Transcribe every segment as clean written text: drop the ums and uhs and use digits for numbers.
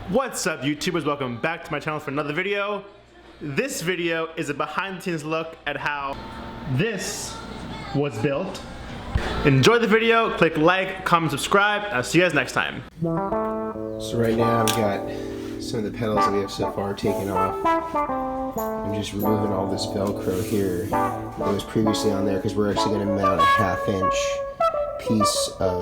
What's up, YouTubers? Welcome back to my channel for another video. This video is a behind the scenes look at how this was built. Enjoy the video, click like, comment, subscribe, and I'll see you guys next time. So right now I've got some of the pedals that we have so far taken off. I'm just removing all this Velcro here that was previously on there because we're actually going to mount a 1/2 inch piece of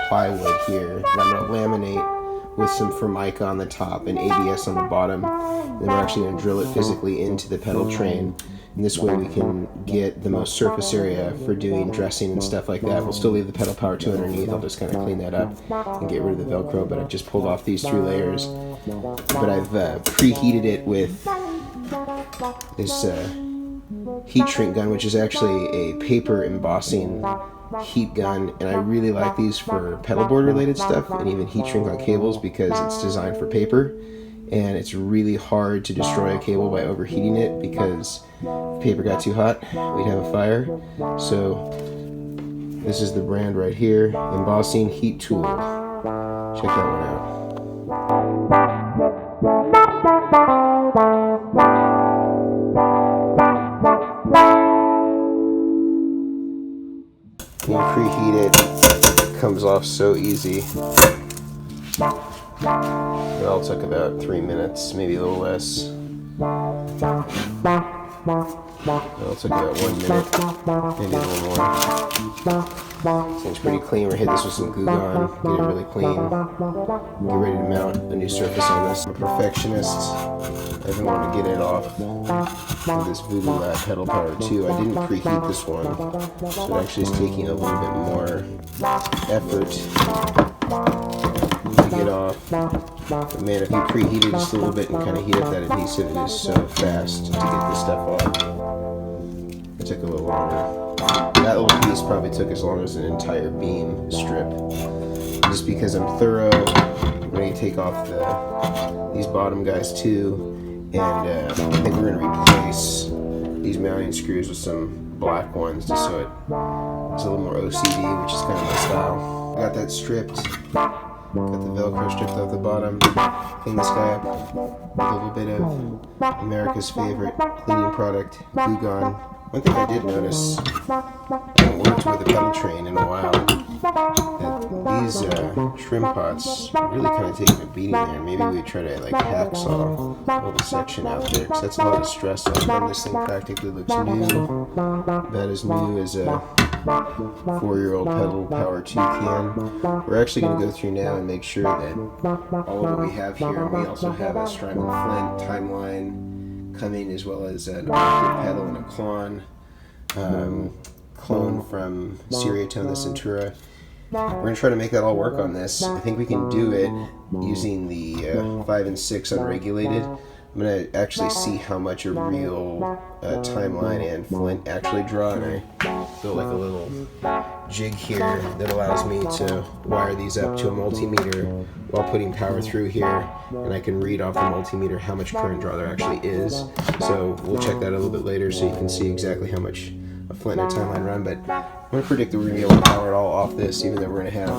plywood here that I'm going to laminate with some Formica on the top and ABS on the bottom. And then we're actually going to drill it physically into the pedal train. And this way we can get the most surface area for doing dressing and stuff like that. We'll still leave the pedal power 2 underneath. I'll just kind of clean that up and get rid of the Velcro, but I've just pulled off these 3 layers. But I've preheated it with this heat shrink gun, which is actually a paper embossing heat gun, and I really like these for pedalboard related stuff and even heat shrink on cables because it's designed for paper, and it's really hard to destroy a cable by overheating it because if paper got too hot we'd have a fire. So this is the brand right here, Embossing Heat Tool. Check that one out. You preheat it, comes off so easy. It all took about 3 minutes, maybe a little less. It all took about 1 minute, maybe a little more. Seems pretty clean. We're gonna hit this with some Goo Gone, get it really clean. Get ready to mount a new surface on this. I'm a perfectionist. I've been wanting to get it off of this Voodoo Lab pedal power 2. I didn't preheat this one, so it actually is taking a little bit more effort to get off. But man, if you preheat it just a little bit and kind of heat up that adhesive, it is so fast to get this stuff off. It took a little longer. That little piece probably took as long as an entire beam strip. Just because I'm thorough, I'm going to take off these bottom guys too. And I think we're going to replace these mounting screws with some black ones just so it's a little more OCD, which is kind of my style. I got that stripped. Got the Velcro stripped off the bottom. Clean this guy up with a little bit of America's favorite cleaning product, Goo Gone. One thing I did notice, I haven't worked with a pedal train in a while, that these trim pots are really kind of taking a beating there. Maybe we try to like hacksaw a little section out there, because that's a lot of stress on them. This thing practically looks new, about as new as a 4-year-old pedal power 2 can. We're actually going to go through now and make sure that all of what we have here, and we also have a Strymon Flint timeline coming, as well as an electric pedal and a clone from Seriatone, the Centura. We're going to try to make that all work on this. I think we can do it using the 5 and 6 unregulated. I'm going to actually see how much a real timeline and Flint actually draw, and I built like a little jig here that allows me to wire these up to a multimeter while putting power through here, and I can read off the multimeter how much current draw there actually is. So we'll check that a little bit later so you can see exactly how much a Flint and a timeline run, but I'm going to predict that we're going to be able to power it all off this, even though we're going to have,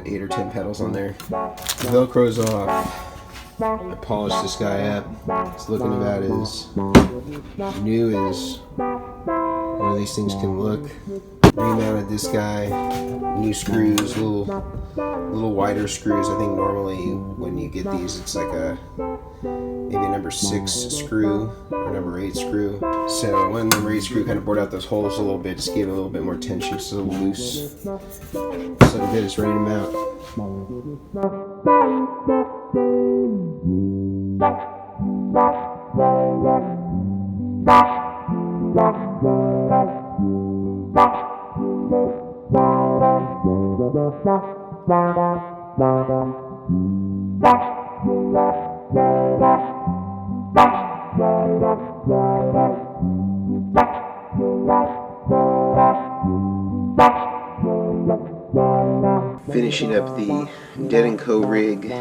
8 or 10 pedals on there. The Velcro's off. I polished this guy up. It's looking about as new as one of these things can look. Remounted this guy. New screws, little wider screws. I think normally when you get these, it's like maybe a number 6 screw or number 8 screw. So when the number 8 screw kind of bored out those holes a little bit, just gave it a little bit more tension, just a little loose. So good, it's ready to mount. finishing up the Dead & Co. rig,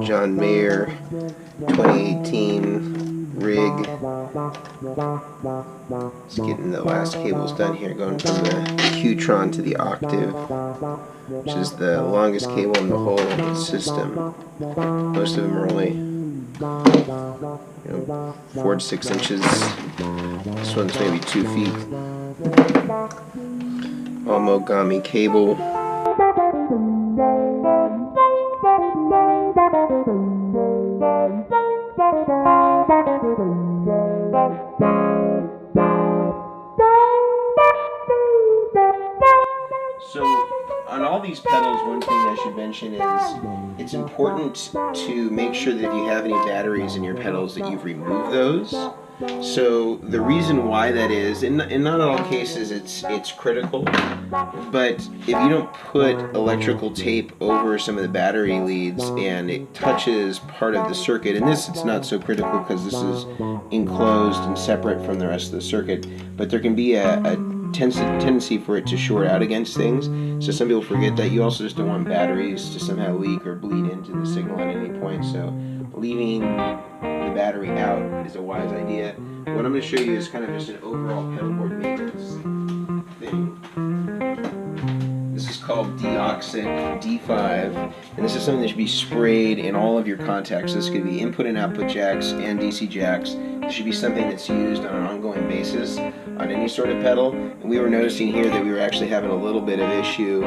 John Mayer 2018 rig. Just getting the last cables done here, going from the Q-Tron to the Octave, which is the longest cable in the whole system. Most of them are only 4 to 6 inches. This one's maybe 2 feet. All Mogami cable. So on all these pedals, one thing I should mention is it's important to make sure that if you have any batteries in your pedals that you've removed those. So the reason why that is, in not all cases it's critical, but if you don't put electrical tape over some of the battery leads and it touches part of the circuit, and this it's not so critical because this is enclosed and separate from the rest of the circuit, but there can be a tendency for it to short out against things. So some people forget that. You also just don't want batteries to somehow leak or bleed into the signal at any point. So leaving the battery out is a wise idea. What I'm going to show you is kind of just an overall pedalboard maintenance thing. This is called Deoxit D5, and this is something that should be sprayed in all of your contacts. This could be input and output jacks and DC jacks. This should be something that's used on an ongoing basis on any sort of pedal. And we were noticing here that we were actually having a little bit of issue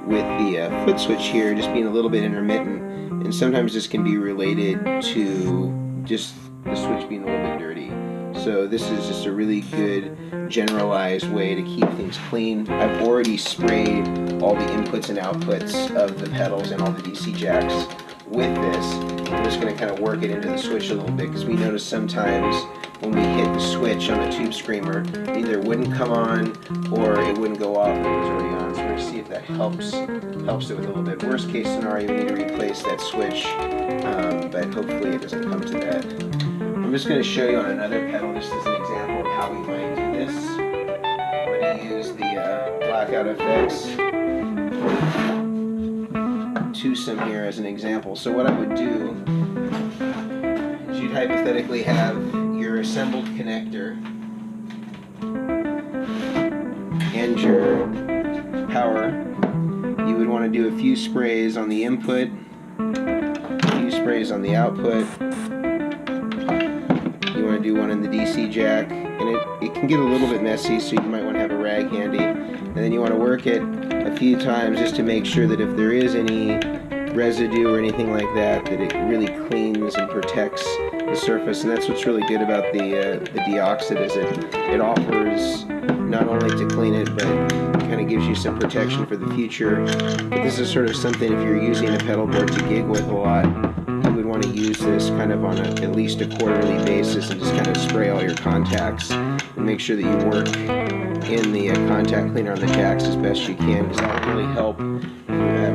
with the foot switch here, just being a little bit intermittent. And sometimes this can be related to just the switch being a little bit dirty. So this is just a really good generalized way to keep things clean. I've already sprayed all the inputs and outputs of the pedals and all the DC jacks with this. I'm just going to kind of work it into the switch a little bit because we notice sometimes when we hit the switch on a tube screamer, either it wouldn't come on or it wouldn't go off when it was already on. So we're going to see if that helps it with a little bit. Worst case scenario, we need to replace that switch, but hopefully it doesn't come to that. I'm just going to show you on another pedal just as an example of how we might do this. I'm going to use the Blackout FX twosome here as an example. So what I would do is you'd hypothetically have your assembled connector and your power. You would want to do a few sprays on the input, a few sprays on the output. You want to do one in the DC jack, and it can get a little bit messy, so you might want to have a rag handy. And then you want to work it a few times just to make sure that if there is any residue or anything like that, that it really cleans and protects the surface. And that's what's really good about the Deoxit, is it offers not only to clean it, but kind of gives you some protection for the future. But this is sort of something, if you're using a pedal board to gig with a lot, you would want to use this kind of on at least a quarterly basis and just kind of spray all your contacts and make sure that you work in the contact cleaner on the jacks as best you can, because that will really help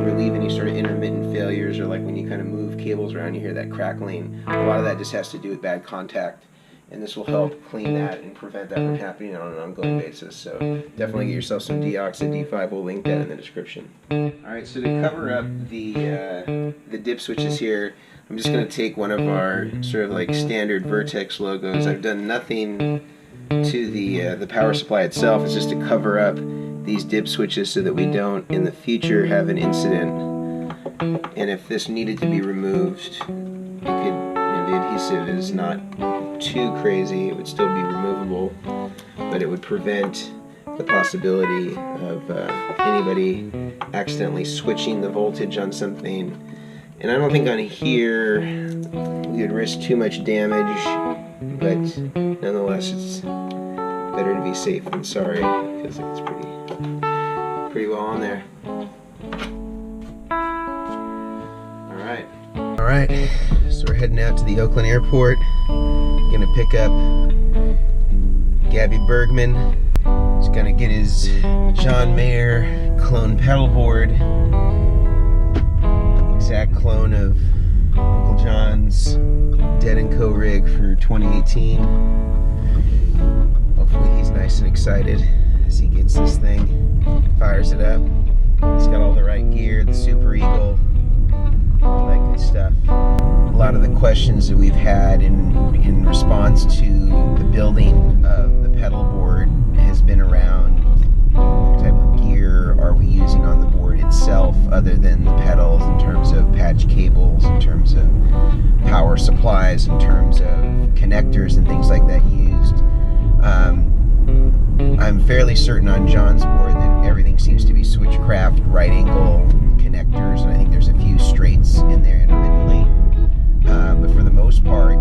relieve any sort of intermittent failures, or like when you kind of move cables around you hear that crackling. A lot of that just has to do with bad contact, and this will help clean that and prevent that from happening on an ongoing basis. So definitely get yourself some Deoxit D5. We'll link that in the description. Alright, so to cover up the dip switches here, I'm just going to take one of our sort of like standard Vertex logos. I've done nothing to the power supply itself. It's just to cover up these dip switches so that we don't in the future have an incident. And if this needed to be removed, it could, the adhesive is not too crazy, it would still be removable, but it would prevent the possibility of anybody accidentally switching the voltage on something. And I don't think on here we would risk too much damage, but nonetheless it's better to be safe than sorry. It feels like it's pretty well on there. Alright, so we're heading out to the Oakland airport. Gonna pick up Gabby Bergman. He's gonna get his John Mayer clone pedalboard. Exact clone of Uncle John's Dead & Co. rig for 2018. Hopefully he's nice and excited as he gets this thing, fires it up. It's got all the right gear, the Super Eagle, all that good stuff. A lot of the questions that we've had in response to the building of the pedal board has been around what type of gear are we using on the board itself other than the pedals, in terms of patch cables, in terms of power supplies, in terms of connectors and things like that used. I'm fairly certain on John's board that everything seems to be switchcraft right angle connectors, and I think there's a few straights in there intermittently. But for the most part,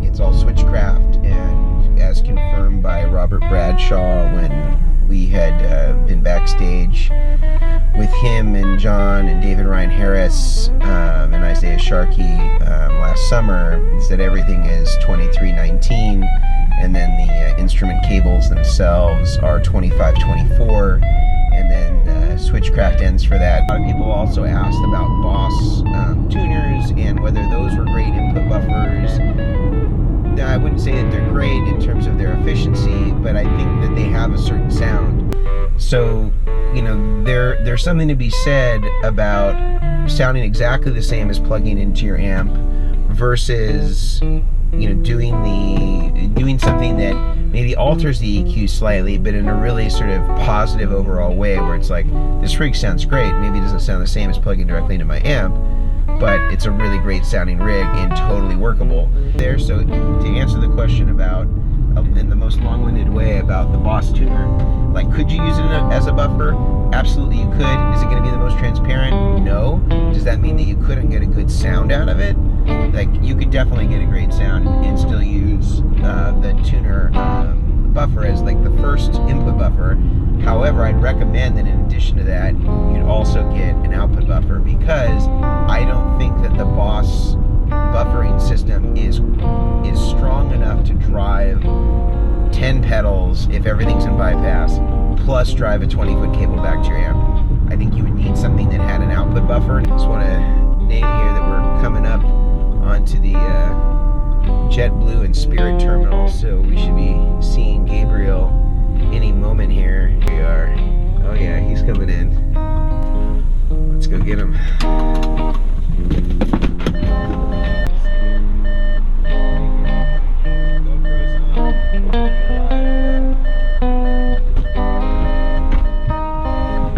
it's all switchcraft, and as confirmed by Robert Bradshaw when we had been backstage with him and John and David Ryan Harris and Isaiah Sharkey last summer, is that everything is 2319, and then the instrument cables themselves are 2524, and then switchcraft ends for that. A lot of people also asked about Boss tuners and whether those were great input buffers. Now, I wouldn't say that they're great in terms of their efficiency, but I think that they have a certain sound. So, you know, there's something to be said about sounding exactly the same as plugging into your amp versus, you know, doing something that maybe alters the EQ slightly, but in a really sort of positive overall way, where it's like, this rig sounds great. Maybe it doesn't sound the same as plugging directly into my amp, but it's a really great sounding rig and totally workable there. So to answer the question about, in the most long-winded way, about the Boss tuner, like, could you use it as a buffer? Absolutely you could. Is it going to be the most transparent? No. Does that mean that you couldn't get a good sound out of it? Like, you could definitely get a great sound and still use the tuner buffer as like the first input buffer. However, I'd recommend that in addition to that, you'd also get an output buffer, because I don't think that the Boss buffering system is strong enough to drive 10 pedals if everything's in bypass, plus drive a 20-foot cable back to your amp. I think you would need something that had an output buffer. Just want to name here that we're coming up onto the JetBlue and Spirit terminal, so we should be seeing Gabriel any moment here. Here we are. Oh yeah, he's coming in. Let's go get him.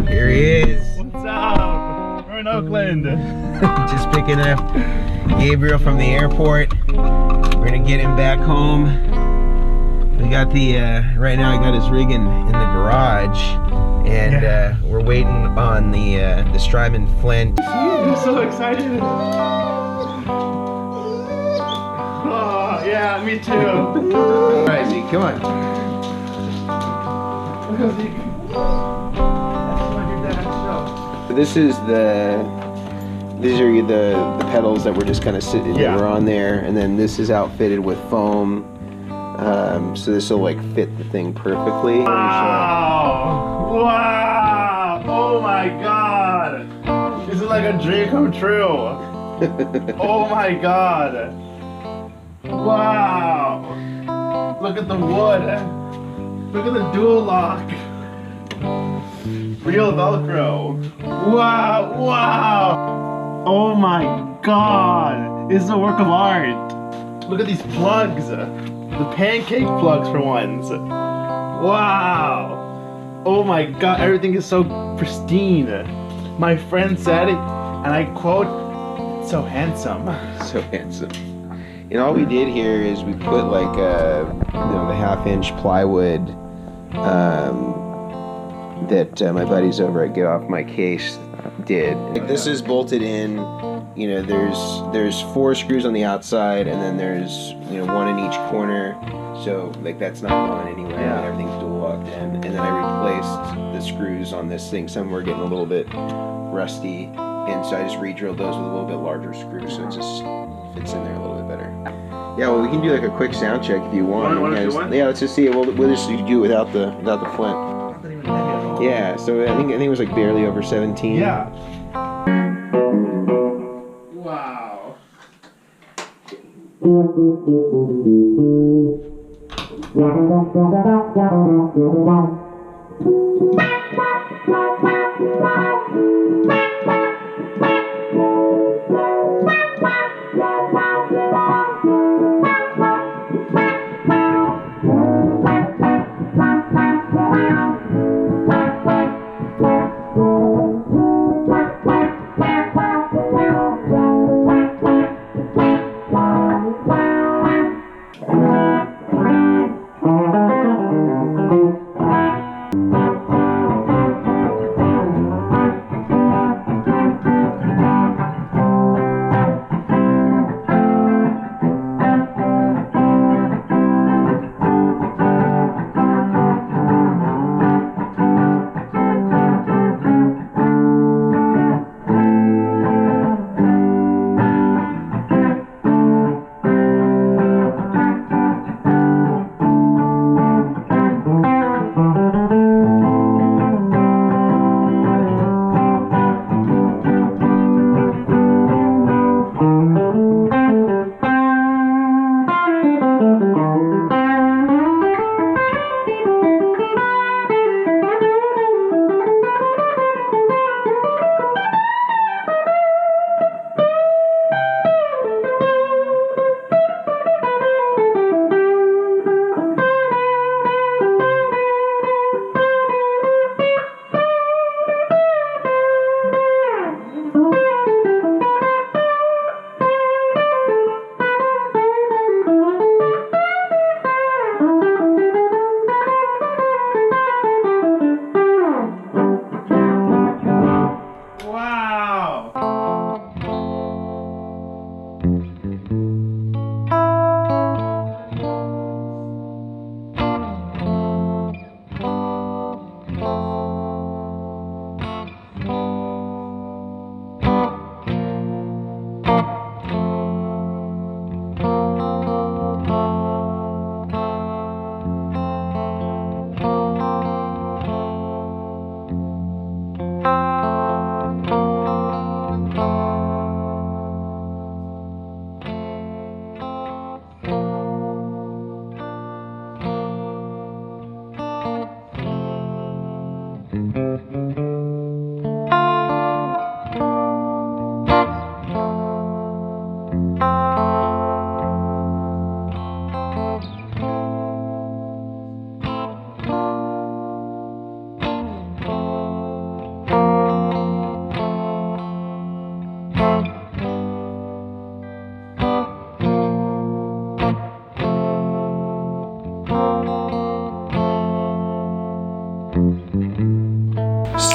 Here he is. What's up? We're in Oakland. Just picking up Gabriel from the airport. We're gonna get him back home. We got the right now I got his rig in the garage, and we're waiting on the Strymon Flint. I'm so excited. Oh yeah, me too. Alright, Zeke, come on. These are the pedals that were just kind of sitting that were on there, and then this is outfitted with foam, so this will like fit the thing perfectly. Wow! Wow! Oh my God! This is like a dream come true. Oh my God! Wow! Look at the wood. Look at the dual lock. Real Velcro. Wow! Wow! Oh my God! This is a work of art. Look at these plugs. The pancake plugs for ones. Wow! Oh my God! Everything is so pristine. My friend said, and I quote, "So handsome." So handsome. And all we did here is we put like the 1/2-inch plywood that my buddies over at Get Off My Case did. Like, this is bolted in. You know, there's 4 screws on the outside, and then there's one in each corner. So like that's not going anywhere. Yeah. Everything's dual locked in. And then I replaced the screws on this thing. Some were getting a little bit rusty, and so I just re-drilled those with a little bit larger screws, so it just fits in there a little bit better. Yeah, well, we can do like a quick sound check if you want. Yeah, let's just see it. We'll just do it without the flint. Yeah, so I think it was like barely over 17. Yeah. Wow.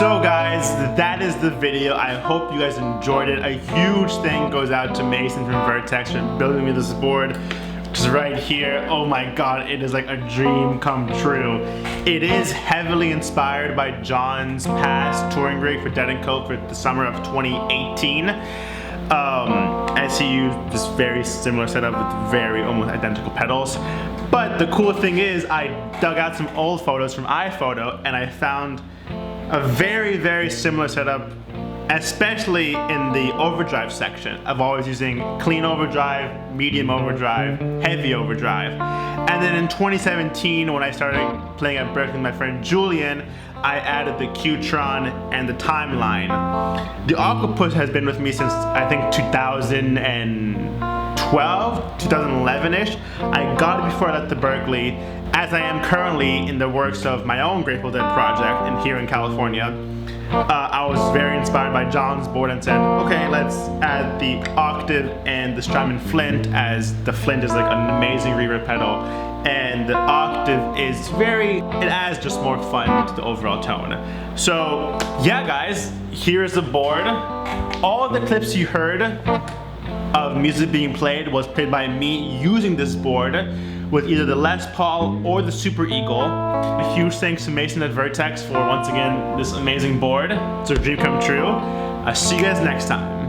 So guys, that is the video. I hope you guys enjoyed it. A huge thank goes out to Mason from Vertex for building me this board, which is right here. Oh my god, it is like a dream come true. It is heavily inspired by John's past touring rig for Dead & Co for the summer of 2018. As he used this very similar setup with very almost identical pedals. But the cool thing is I dug out some old photos from iPhoto and I found a very, very similar setup, especially in the overdrive section. I'm always using clean overdrive, medium overdrive, heavy overdrive. And then in 2017, when I started playing at Berkeley with my friend Julian, I added the Qtron and the timeline. The Octopus has been with me since I think 2012, 2011-ish. I got it before I left to Berkeley, as I am currently in the works of my own Grateful Dead project here in California. I was very inspired by John's board and said, okay, let's add the octave and the Strymon Flint, as the Flint is like an amazing reverb pedal and the octave is it adds just more fun to the overall tone. So yeah guys, here's the board. All of the clips you heard of music being played was played by me using this board with either the Les Paul or the Super Eagle. A huge thanks to Mason at Vertex for once again this amazing board. It's a dream come true. I'll see you guys next time.